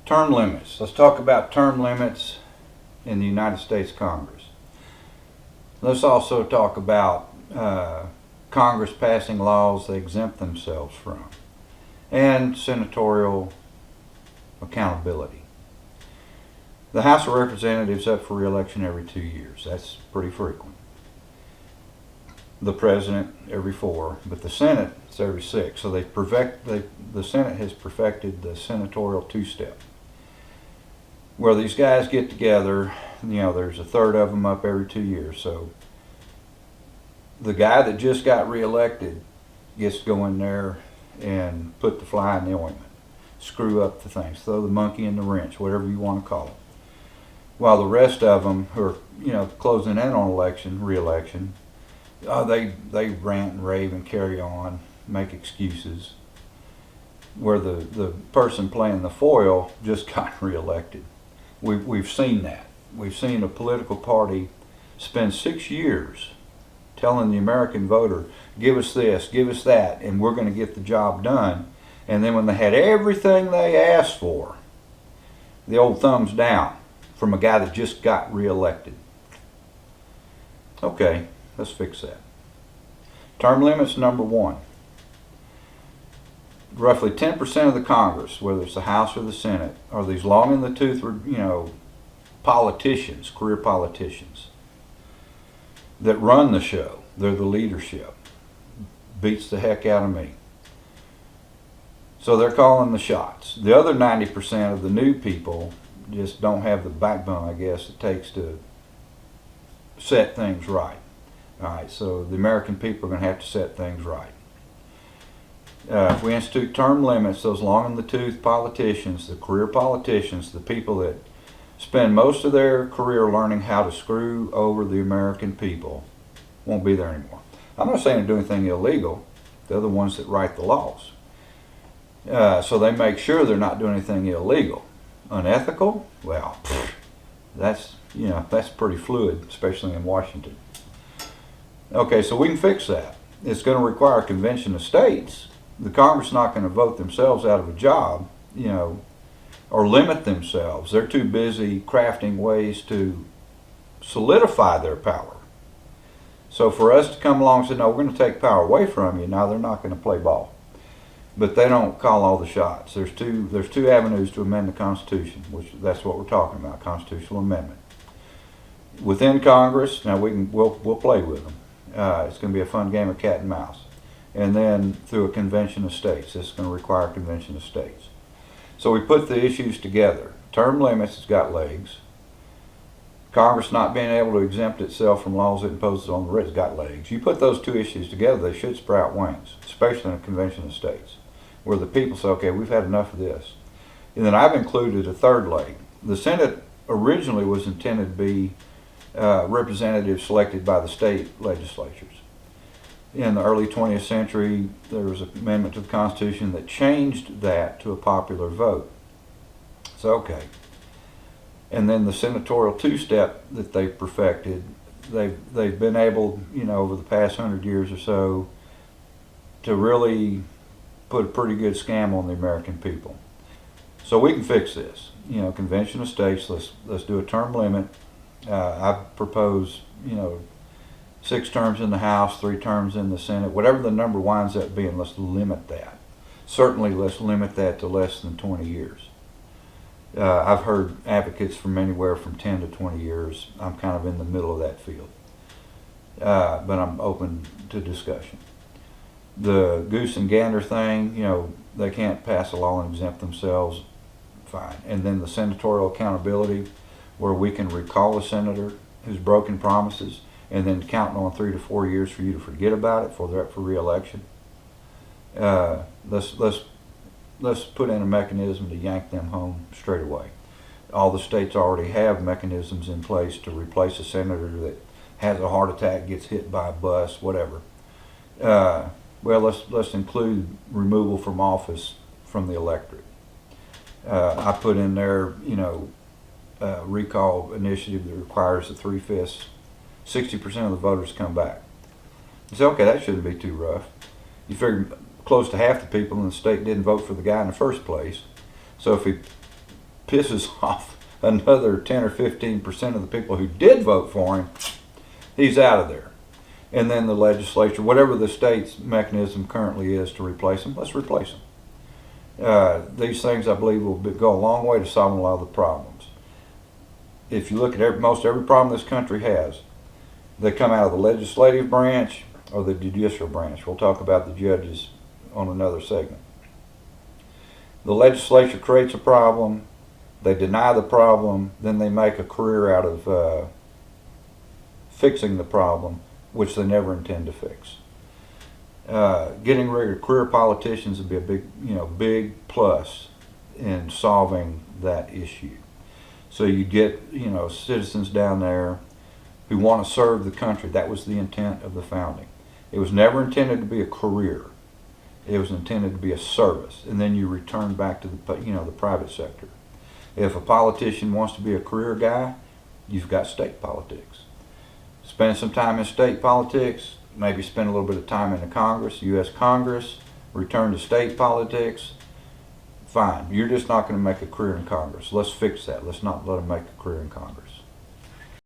Term limits. Let's talk about term limits in the United States Congress. Let's also talk about Congress passing laws they exempt themselves from, and senatorial accountability. The House of Representatives up for re-election every 2 years. That's pretty frequent. The President every 4, but the Senate it's every 6. So the Senate has perfected the senatorial two-step, where these guys get together. There's a third of them up every 2 years. So the guy that just got reelected gets to go in there and put the fly in the ointment, screw up the things, throw the monkey in the wrench, whatever you want to call it. While the rest of them who are, closing in on re-election, they rant and rave and carry on, make excuses. Where the person playing the foil just got reelected. We've seen that. We've seen a political party spend 6 years telling the American voter, give us this, give us that, and we're going to get the job done. And then when they had everything they asked for, the old thumbs down from a guy that just got reelected. Okay, let's fix that. Term limits number 1. Roughly 10% of the Congress, whether it's the House or the Senate, are these long in the tooth, politicians, career politicians that run the show. They're the leadership. Beats the heck out of me. So they're calling the shots. The other 90% of the new people just don't have the backbone, I guess, it takes to set things right. All right, so the American people are going to have to set things right. If we institute term limits, those long in the tooth politicians, the career politicians, the people that spend most of their career learning how to screw over the American people, won't be there anymore. I'm not saying they do anything illegal. They're the ones that write the laws. So they make sure they're not doing anything illegal. Unethical? Well, that's pretty fluid, especially in Washington. Okay, so we can fix that. It's going to require a convention of states. The Congress is not going to vote themselves out of a job, or limit themselves. They're too busy crafting ways to solidify their power. So for us to come along and say, no, we're going to take power away from you, now they're not going to play ball. But they don't call all the shots. There's two avenues to amend the Constitution, which that's what we're talking about, constitutional amendment. Within Congress, now we'll play with them. It's going to be a fun game of cat and mouse. And then through a convention of states. It's going to require a convention of states. So we put the issues together. Term limits has got legs. Congress not being able to exempt itself from laws it imposes on the rich has got legs. You put those two issues together, they should sprout wings, especially in a convention of states, where the people say, okay, we've had enough of this. And then I've included a third leg. The Senate originally was intended to be representatives selected by the state legislatures. In the early 20th century, there was an amendment to the Constitution that changed that to a popular vote. So, okay. And then the senatorial two-step that they've perfected, they've been able, over the past 100 years or so, to really put a pretty good scam on the American people. So we can fix this. Convention of states, let's do a term limit. I propose, 6 terms in the House, 3 terms in the Senate. Whatever the number winds up being, let's limit that. Certainly let's limit that to less than 20 years. I've heard advocates from anywhere from 10 to 20 years. I'm kind of in the middle of that field. But I'm open to discussion. The goose and gander thing, they can't pass a law and exempt themselves, fine. And then the senatorial accountability, where we can recall a senator who's broken promises and then counting on 3 to 4 years for you to forget about it before they're up for re-election. Let's put in a mechanism to yank them home straight away. All the states already have mechanisms in place to replace a senator that has a heart attack, gets hit by a bus, whatever. Well, let's include removal from office from the electorate. I put in there, recall initiative that requires the 3/5, 60% of the voters come back. You say, okay, that shouldn't be too rough. You figure close to half the people in the state didn't vote for the guy in the first place. So if he pisses off another 10 or 15% of the people who did vote for him, he's out of there. And then the legislature, whatever the state's mechanism currently is to replace him, let's replace him. These things, I believe, will go a long way to solving a lot of the problems. If you look at most every problem this country has, they come out of the legislative branch or the judicial branch. We'll talk about the judges on another segment. The legislature creates a problem, they deny the problem, then they make a career out of fixing the problem, which they never intend to fix. Getting rid of career politicians would be a big plus in solving that issue. So you get, citizens down there who want to serve the country. That was the intent of the founding. It was never intended to be a career. It was intended to be a service, and then you return back to the private sector. If a politician wants to be a career guy, you've got state politics. Spend some time in state politics, maybe spend a little bit of time in the Congress, U.S. Congress, return to state politics. Fine, you're just not going to make a career in Congress. Let's fix that. Let's not let them make a career in Congress.